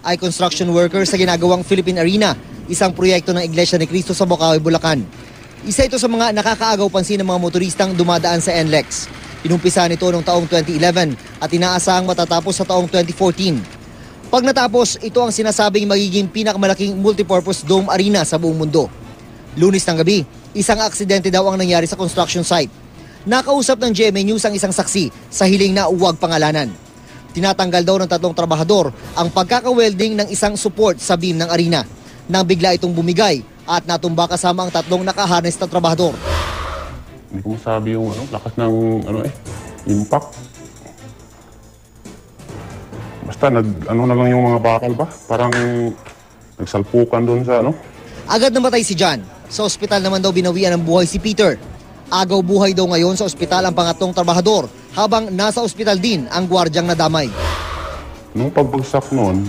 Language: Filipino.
ay construction worker sa ginagawang Philippine Arena, isang proyekto ng Iglesia ni Cristo sa Bocaue, Bulacan. Isa ito sa mga nakakaagaw pansin ng mga motoristang dumadaan sa NLEX. Inumpisa nito noong taong 2011 at inaasahang matatapos sa taong 2014. Pag natapos, ito ang sinasabing magiging pinakamalaking multipurpose dome arena sa buong mundo. Lunes ng gabi, isang aksidente daw ang nangyari sa construction site. Nakausap ng GMA News ang isang saksi sa hiling na huwag pangalanan. Tinatanggal daw ng 3 trabahador ang pagkaka-welding ng isang support sa beam ng arena nang bigla itong bumigay at natumba kasama ang 3 nakaharness na trabahador. Hindi ko masabi yung lakas ng impact. Basta na lang yung mga bakal ba? Parang nagsalpukan doon sa Agad namatay si John. Sa ospital naman daw binawian ng buhay si Peter. Agaw buhay daw ngayon sa ospital ang pangatlong trabahador habang nasa ospital din ang gwardyang nadamay. Nung pagbagsak noon,